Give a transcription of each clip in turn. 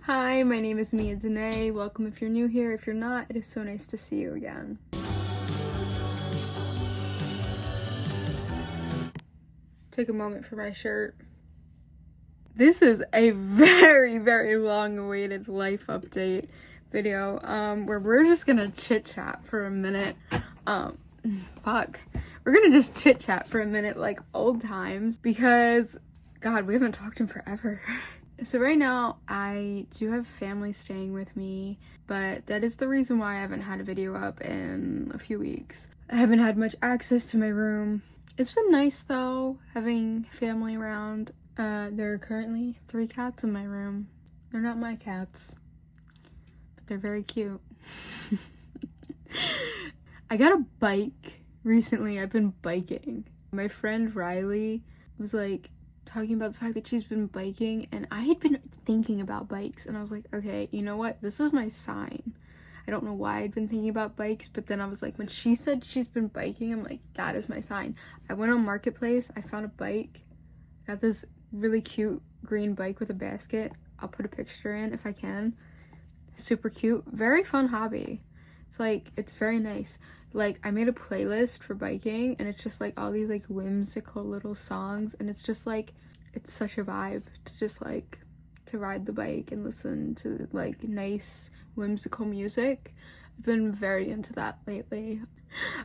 Hi, my name is Mia Danae. Welcome if you're new here. If you're not, it is so nice to see you again. Take a moment for my shirt. This is a very long-awaited life update video, where we're just gonna chit-chat for a minute. We're gonna just chit-chat for a minute like old times because, God, we haven't talked in forever. So right now, I do have family staying with me, but that is the reason why I haven't had a video up in a few weeks. I haven't had much access to my room. It's been nice though, having family around. There are currently 3 cats in my room. They're not my cats, but they're very cute. I got a bike recently. I've been biking. My friend Riley was like, talking about the fact that she's been biking, and I had been thinking about bikes, and I was like, okay, you know what, this is my sign. I don't know why I'd been thinking about bikes, but then I was like, when she said she's been biking, I'm like, that is my sign. I went on Marketplace, I found a bike, got this really cute green bike with a basket. I'll put a picture in if I can. Super cute, very fun hobby. It's like, it's very nice. Like, I made a playlist for biking, and it's just like all these like whimsical little songs, and it's just like, it's such a vibe to just like to ride the bike and listen to like nice whimsical music. I've been very into that lately.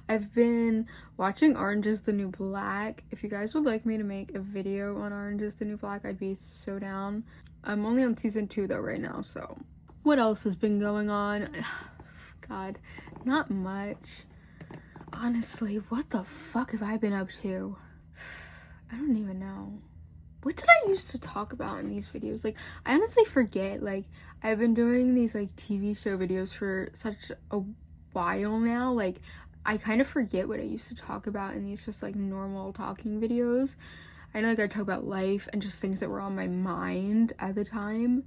I've been watching Orange is the New Black. If you guys would like me to make a video on Orange is the New Black, I'd be so down. I'm only on season 2 though right now, so. What else has been going on? God, not much. Honestly, what the fuck have I been up to? I don't even know. What did I used to talk about in these videos? Like, I honestly forget. Like, I've been doing these like TV show videos for such a while now. Like, I kind of forget what I used to talk about in these just like normal talking videos. I know like I talk about life and just things that were on my mind at the time.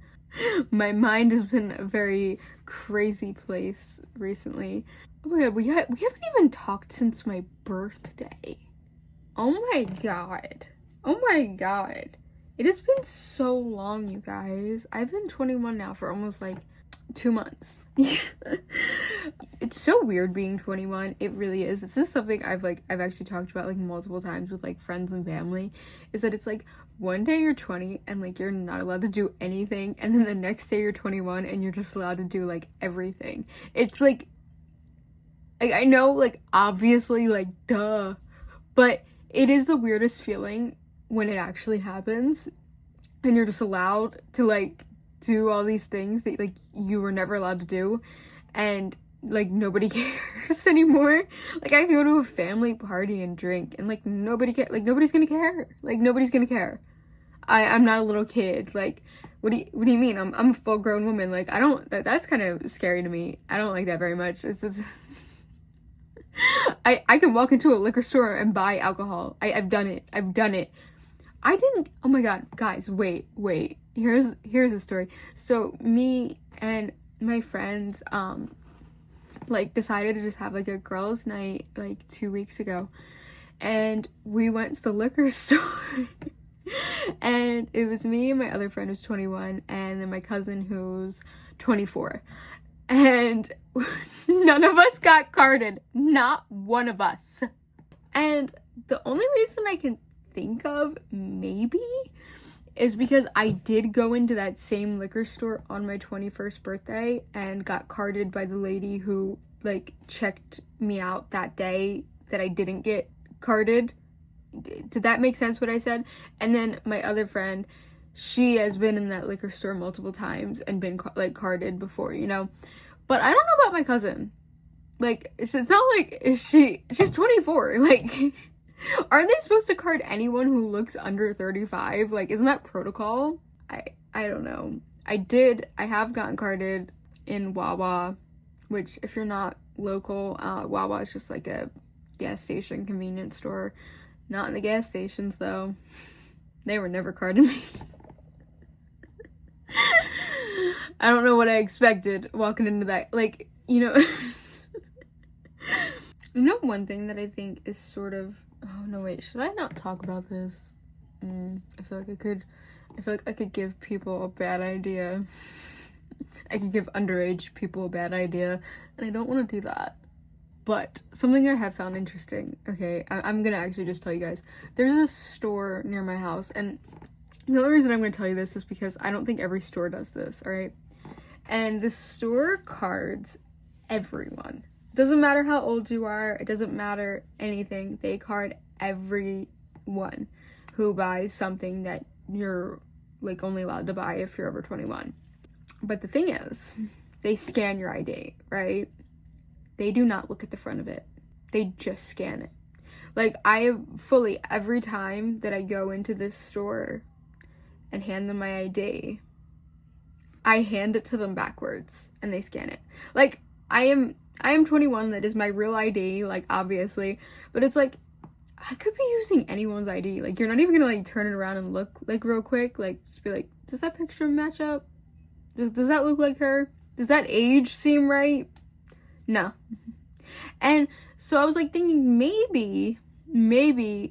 My mind has been a very crazy place recently. Oh my god, we haven't even talked since my birthday. Oh my god. Oh my god. It has been so long, you guys. I've been 21 now for almost like 2 months. It's so weird being 21. It really is. This is something I've actually talked about like multiple times with like friends and family, is that it's like one day you're 20 and like you're not allowed to do anything, and then the next day you're 21 and you're just allowed to do like everything. It's like I know, like, obviously, like, duh, but it is the weirdest feeling when it actually happens and you're just allowed to like do all these things that like you were never allowed to do, and like nobody cares anymore. Like, I go to a family party and drink and like nobody's gonna care. Like, nobody's gonna care. I'm not a little kid. Like, what do you mean? I'm a full grown woman. Like, I don't, that's kind of scary to me. I don't like that very much. It's I can walk into a liquor store and buy alcohol. I've done it. I didn't, oh my god, guys, wait. Here's a story. So me and my friends, like decided to just have like a girls' night like 2 weeks ago. And we went to the liquor store. And it was me and my other friend who's 21, and then my cousin who's 24. And none of us got carded. Not one of us. And the only reason I can think of, maybe, is because I did go into that same liquor store on my 21st birthday and got carded by the lady who, like, checked me out that day that I didn't get carded. Did that make sense what I said? And then my other friend, she has been in that liquor store multiple times and been like carded before, you know. But I don't know about my cousin. Like, it's not like she's 24. Like, aren't they supposed to card anyone who looks under 35? Like, isn't that protocol? I don't know. I have gotten carded in Wawa, which, if you're not local, Wawa is just like a gas station convenience store. Not in the gas stations though. They were never carding me. I don't know what I expected walking into that, like, you know. You know, one thing that I think is sort of, oh no, wait, should I not talk about this? I feel like I could give people a bad idea. I could give underage people a bad idea, and I don't want to do that. But something I have found interesting, okay, I'm gonna actually just tell you guys. There's a store near my house, and the only reason I'm gonna tell you this is because I don't think every store does this, alright? And the store cards everyone. Doesn't matter how old you are, it doesn't matter anything. They card everyone who buys something that you're like only allowed to buy if you're over 21. But the thing is, they scan your ID, right? They do not look at the front of it. They just scan it. Like, I have fully, every time that I go into this store and hand them my ID, I hand it to them backwards and they scan it. Like, I am 21, that is my real ID, like, obviously, but it's like, I could be using anyone's ID. Like, you're not even gonna, like, turn it around and look, like, real quick, like, just be like, does that picture match up? Does that look like her? Does that age seem right? No. And so I was, like, thinking maybe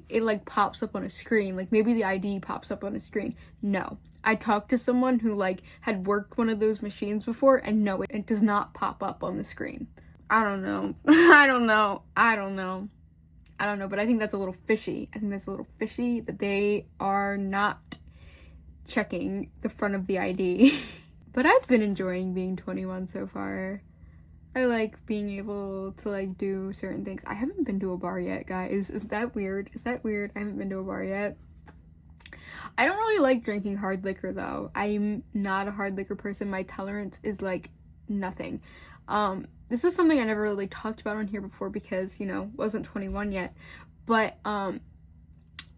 it, like, pops up on a screen, like, maybe the ID pops up on a screen. No. I talked to someone who, like, had worked one of those machines before, and no, it does not pop up on the screen. I don't know. I don't know, but I think that's a little fishy. That they are not checking the front of the ID. But I've been enjoying being 21 so far. I like being able to, like, do certain things. I haven't been to a bar yet, guys. Is that weird? I haven't been to a bar yet. I don't really like drinking hard liquor, though. I'm not a hard liquor person. My tolerance is, like, nothing. This is something I never really talked about on here before because, you know, wasn't 21 yet. But,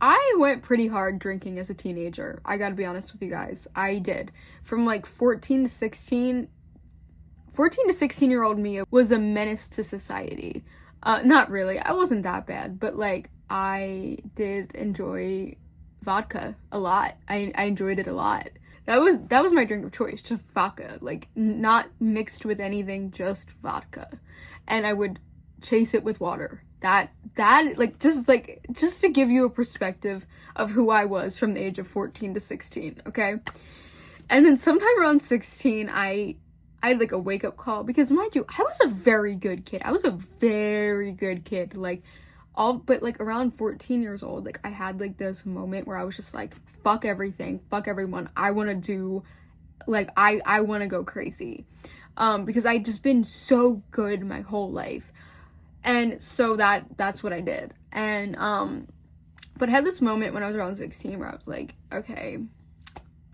I went pretty hard drinking as a teenager. I gotta be honest with you guys. I did. From, like, 14 to 16-year-old me was a menace to society. Not really. I wasn't that bad. But, like, I did enjoy vodka a lot. I enjoyed it a lot. That was my drink of choice, just vodka, like, not mixed with anything, just vodka. And I would chase it with water. That like, just to give you a perspective of who I was from the age of 14 to 16, okay? And then sometime around 16, I had, like, a wake-up call, because, mind you, I was a very good kid. Like, but, like, around 14 years old, like, I had, like, this moment where I was just like, fuck everything, fuck everyone. I want to do, like, I want to go crazy. Because I'd just been so good my whole life. And so that's what I did. And, but I had this moment when I was around 16 where I was like, okay,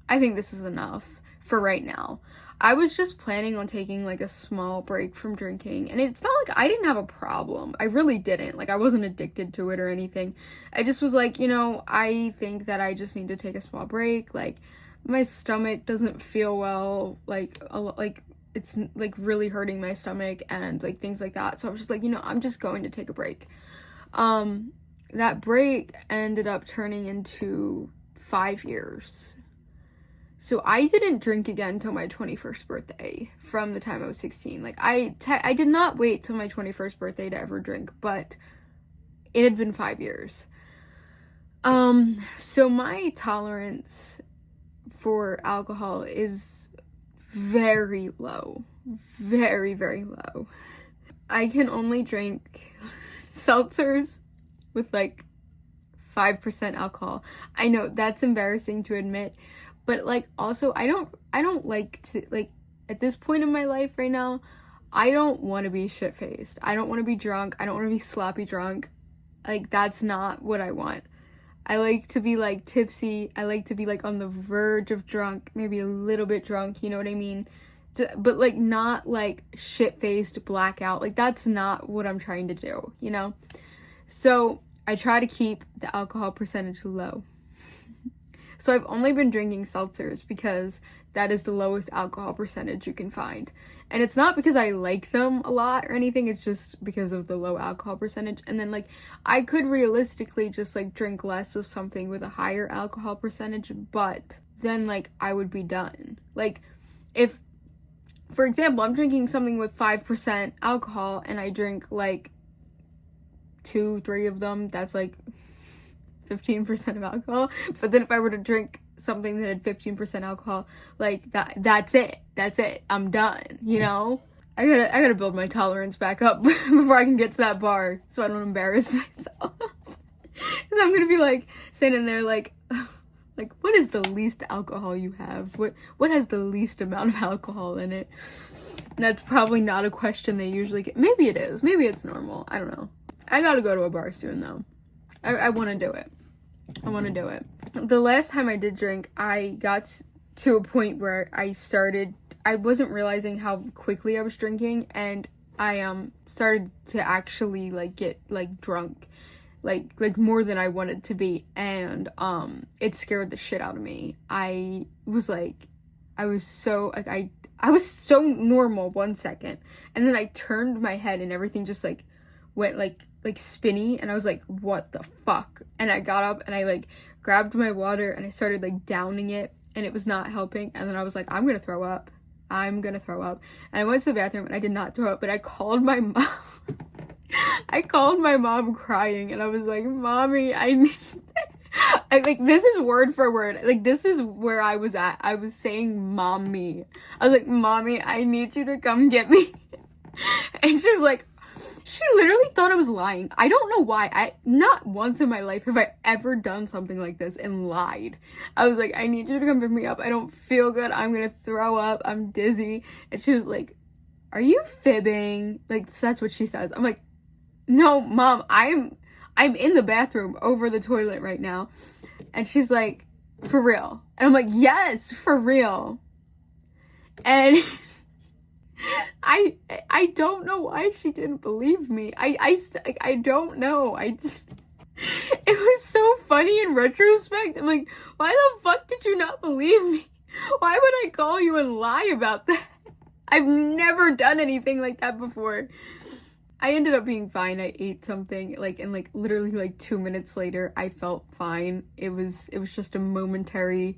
I think this is enough for right now. I was just planning on taking, like, a small break from drinking, and it's not like I didn't have a problem. I really didn't. Like, I wasn't addicted to it or anything. I just was like, you know, I think that I just need to take a small break. Like, my stomach doesn't feel well, like, it's, like, really hurting my stomach and, like, things like that. So I was just like, you know, I'm just going to take a break. That break ended up turning into 5 years. So I didn't drink again until my 21st birthday from the time I was 16. Like, I did not wait till my 21st birthday to ever drink, but it had been 5 years. So my tolerance for alcohol is very low. Very, very low. I can only drink seltzers with, like, 5% alcohol. I know that's embarrassing to admit, but, like, also, I don't like to, like, at this point in my life right now, I don't want to be shit-faced. I don't want to be drunk. I don't want to be sloppy drunk. Like, that's not what I want. I like to be, like, tipsy. I like to be, like, on the verge of drunk, maybe a little bit drunk, you know what I mean? But, like, not, like, shit-faced, blackout. Like, that's not what I'm trying to do, you know? So, I try to keep the alcohol percentage low. So I've only been drinking seltzers because that is the lowest alcohol percentage you can find. And it's not because I like them a lot or anything, it's just because of the low alcohol percentage. And then, like, I could realistically just, like, drink less of something with a higher alcohol percentage, but then, like, I would be done. Like, if, for example, I'm drinking something with 5% alcohol and I drink, like, 2-3 of them, that's, like, 15% of alcohol. But then if I were to drink something that had 15% alcohol, like, that's it. that's it. I'm done, you know? I gotta build my tolerance back up before I can get to that bar so I don't embarrass myself. Cause I'm gonna be like sitting there like what is the least alcohol you have? What has the least amount of alcohol in it? And that's probably not a question they usually get. Maybe it is. Maybe it's normal. I don't know. I gotta go to a bar soon though. I wanna do it. I wanna do it. The last time I did drink, I got to a point where I wasn't realizing how quickly I was drinking, and I started to actually like get like drunk. Like more than I wanted to be, and it scared the shit out of me. I was so normal 1 second, and then I turned my head and everything just like went like spinny, and I was like, what the fuck? And I got up and I like grabbed my water and I started like downing it, and it was not helping. And then I was like, I'm gonna throw up. And I went to the bathroom and I did not throw up, but I called my mom. I called my mom crying, and I was like, Mommy, this is word for word. Like, this is where I was at. I was saying, Mommy. I was like, Mommy, I need you to come get me. And she's like, she literally thought I was lying. I don't know why. Not once in my life have I ever done something like this and lied. I was like, I need you to come pick me up. I don't feel good. I'm gonna throw up. I'm dizzy. And she was like, are you fibbing? Like, so that's what she says. I'm like, no, Mom, I'm in the bathroom over the toilet right now. And she's like, for real? And I'm like, yes, for real. And I don't know why she didn't believe me. I don't know. It was so funny in retrospect. I'm like, why the fuck did you not believe me? Why would I call you and lie about that? I've never done anything like that before. I ended up being fine. I ate something and literally 2 minutes later I felt fine. It was just a momentary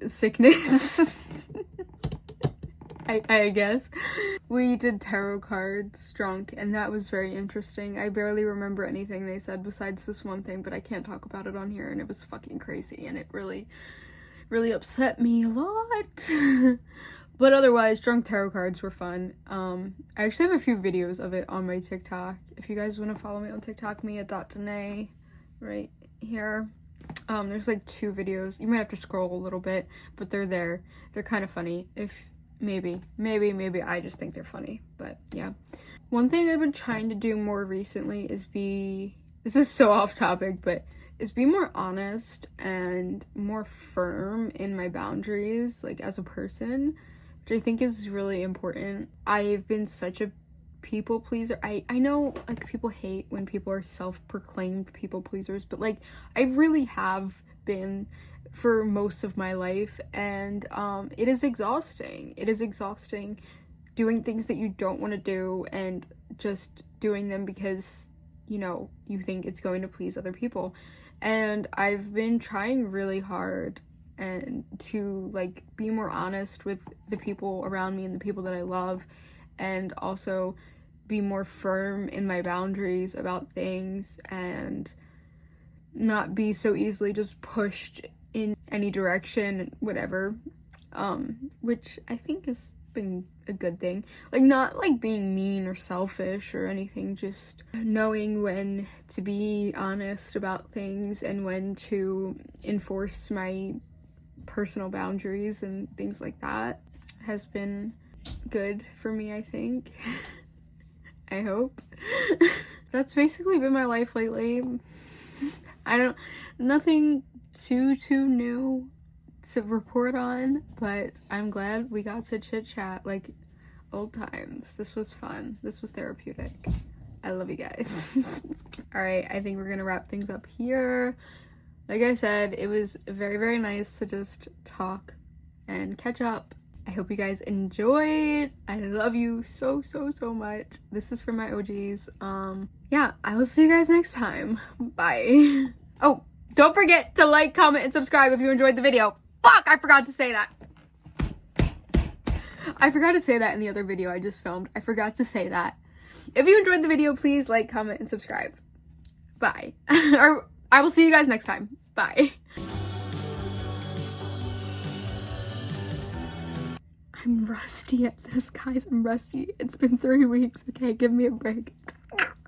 sickness. I guess. We did tarot cards drunk, and that was very interesting. I barely remember anything they said besides this one thing, but I can't talk about it on here, and it was fucking crazy, and it really upset me a lot. But otherwise, drunk tarot cards were fun. I actually have a few videos of it on my TikTok. If you guys want to follow me on TikTok, me@Danae, right here. There's like 2 videos. You might have to scroll a little bit, but they're there. They're kind of funny. If maybe I just think they're funny, but yeah. One thing I've been trying to do more recently is this is so off topic, but is be more honest and more firm in my boundaries, like as a person, which I think is really important. I've been such a people pleaser. I know like people hate when people are self-proclaimed people pleasers, but like I really have been for most of my life, and it is exhausting. It is exhausting doing things that you don't want to do and just doing them because you think it's going to please other people. And I've been trying really hard and to like be more honest with the people around me and the people that I love, and also be more firm in my boundaries about things and not be so easily just pushed in any direction, whatever, which I think has been a good thing. Like, not like being mean or selfish or anything, just knowing when to be honest about things and when to enforce my personal boundaries and things like that has been good for me, I think. I hope. That's basically been my life lately. Nothing too new to report on, but I'm glad we got to chit chat like old times. This was fun. This was therapeutic. I love you guys. Alright, I think we're gonna wrap things up here. Like I said, it was very, very nice to just talk and catch up. I hope you guys enjoyed. I love you so much. This is for my OGs. Yeah, I will see you guys next time. Bye. Oh, don't forget to like, comment, and subscribe if you enjoyed the video. Fuck, I forgot to say that. I forgot to say that in the other video I just filmed. I forgot to say that. If you enjoyed the video, please like, comment, and subscribe. Bye. Or I will see you guys next time. Bye. I'm rusty at this, guys. I'm rusty. It's been 3 weeks. Okay, give me a break.